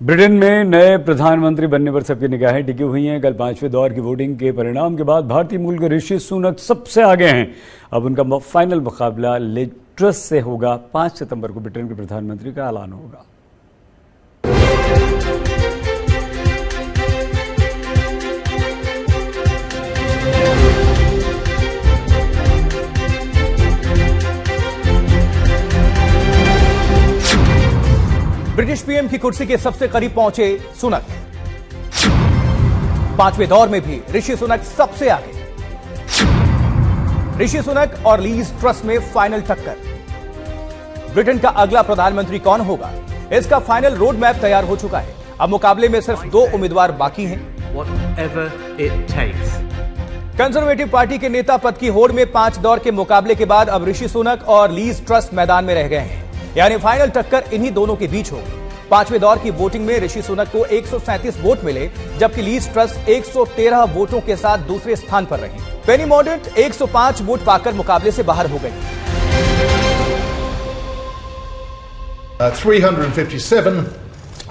Britain में नए प्रधानमंत्री बनने पर सबकी निगाहें टिकी हुई हैं। कल 5वें दौर की वोटिंग के परिणाम के बाद भारतीय मूल के ऋषि सुनक सबसे आगे हैं। अब उनका फाइनल मुकाबला लिज ट्रस से होगा। 5 सितंबर को ब्रिटेन के प्रधानमंत्री का ऐलान होगा। ब्रिटिश पीएम की कुर्सी के सबसे करीब पहुंचे सुनक। 5वें दौर में भी ऋषि सुनक सबसे आगे। ऋषि सुनक और लीज ट्रस में फाइनल टक्कर। ब्रिटेन का अगला प्रधानमंत्री कौन होगा, इसका फाइनल रोड मैप तैयार हो चुका है। अब मुकाबले में सिर्फ 2 उम्मीदवार बाकी हैं। कंजर्वेटिव पार्टी के नेता पद की होड़ में 5 दौर के मुकाबले के बाद अब ऋषि सुनक और लीज ट्रस मैदान में रह गए हैं, यानी फाइनल टक्कर इन्हीं दोनों के बीच होगी। 5वें दौर की वोटिंग में ऋषि सुनक को 137 वोट मिले, जबकि लीज ट्रस 113 वोटों के साथ दूसरे स्थान पर रही। पेनी मॉर्डेंट 105 वोट पाकर मुकाबले से बाहर हो गई। 357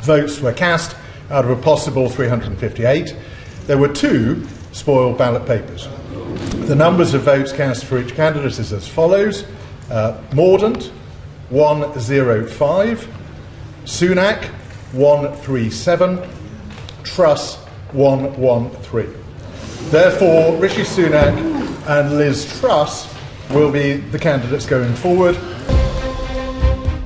votes were cast out of a possible 358. There were 2 spoiled ballot papers. The numbers of votes cast for each candidate is as follows: Mordaunt 105, Sunak 137, Truss 113. Therefore, Rishi Sunak and Liz Truss will be the candidates going forward.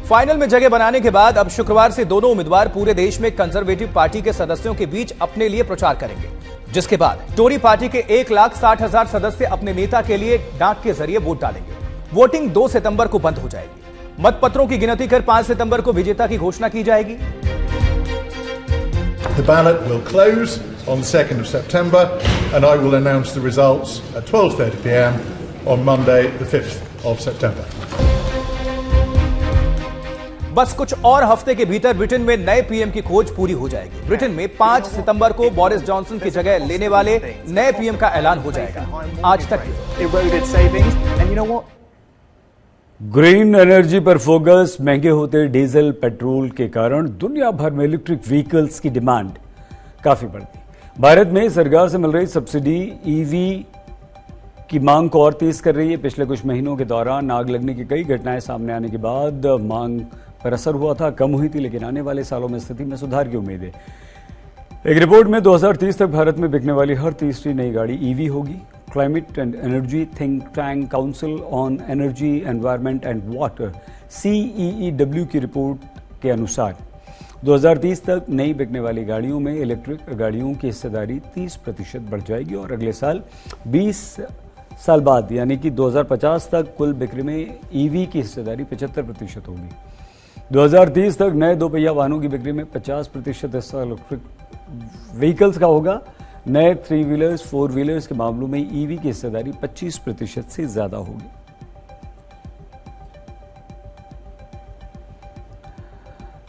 Final में जगह बनाने के बाद अब शुक्रवार से दोनों उम्मीदवार पूरे देश में कंजर्वेटिव पार्टी के सदस्यों के बीच अपने लिए प्रचार करेंगे, जिसके बाद टोरी पार्टी के 1,60,000 सदस्य अपने नेता के लिए डाक के जरिए वोट डालेंगे। वोटिंग 2 सितंबर को बंद हो जाएगी। मतपत्रों की गिनती कर 5 सितंबर को विजेता की घोषणा की जाएगी। The ballot will close on the 2nd of September and I will announce the results at 12:30 p.m. on Monday the 5th of September. बस कुछ और हफ्ते के भीतर ब्रिटेन में नए पीएम की खोज पूरी हो जाएगी। ब्रिटेन में 5 सितंबर को बोरिस जॉनसन की जगह लेने वाले नए पीएम का ऐलान हो जाएगा। आज तक ग्रीन एनर्जी पर फोकस, महंगे होते डीजल पेट्रोल के कारण दुनिया भर में इलेक्ट्रिक व्हीकल्स की डिमांड काफी बढ़ती। भारत में सरकार से मिल रही सब्सिडी ईवी की मांग को और तेज कर रही है। पिछले कुछ महीनों के दौरान आग लगने की कई घटनाएं सामने आने के बाद मांग पर असर हुआ था, कम हुई थी, लेकिन आने वाले सालों में स्थिति में सुधार की उम्मीद है। एक रिपोर्ट में 2030 तक भारत में बिकने वाली हर तीसरी नई गाड़ी ईवी होगी। Climate and energy think tank council on energy environment and water CEEW की रिपोर्ट के अनुसार 2030 तक नई बिकने वाली गाड़ियों में इलेक्ट्रिक गाड़ियों की हिस्सेदारी 30% बढ़ जाएगी और अगले साल 20 साल बाद यानी कि 2050 तक कुल बिक्री में ईवी की हिस्सेदारी 75% होगी। 2030 तक नए 2 पहिया वाहनों की बिक्री में 50% हिस्सा इलेक्ट्रिक व्हीकल्स का होगा। नए 3 व्हीलर्स 4 व्हीलर्स के मामलों में ईवी की हिस्सेदारी 25% से ज्यादा होगी।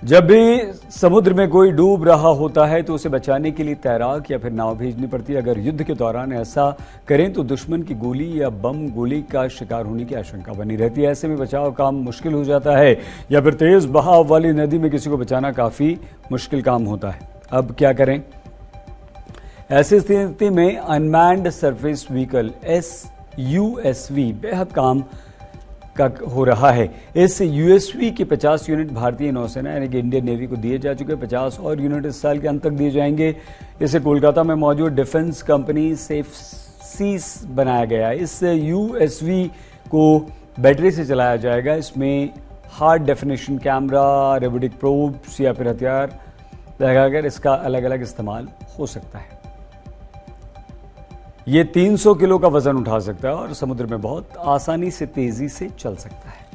जब भी समुद्र में कोई डूब रहा होता है तो उसे बचाने के लिए तैराक या फिर नाव भेजनी पड़ती है। अगर युद्ध के दौरान ऐसा करें तो दुश्मन की गोली या बम गोली का शिकार होने की आशंका बनी रहती है। ऐसे में बचाव काम मुश्किल हो जाता है या फिर तेज बहाव वाली नदी में किसी को बचाना काफी मुश्किल काम होता है। अब क्या करें? ऐसी स्थिति में अनमैन्ड सरफेस व्हीकल SUSV बेहद काम का हो रहा है। इस USV के 50 यूनिट भारतीय नौसेना यानी कि इंडियन नेवी को दिए जा चुके। 50 और यूनिट इस साल के अंत तक दिए जाएंगे। इसे कोलकाता में मौजूद डिफेंस कंपनी सेफ सीज बनाया गया है। इस USV को बैटरी से चलाया जाएगा। इसमें high definition camera, robotic probes या फिर हथियार लगाकर इसका अलग अलग इस्तेमाल हो सकता है। ये 300 किलो का वजन उठा सकता है और समुद्र में बहुत आसानी से तेजी से चल सकता है।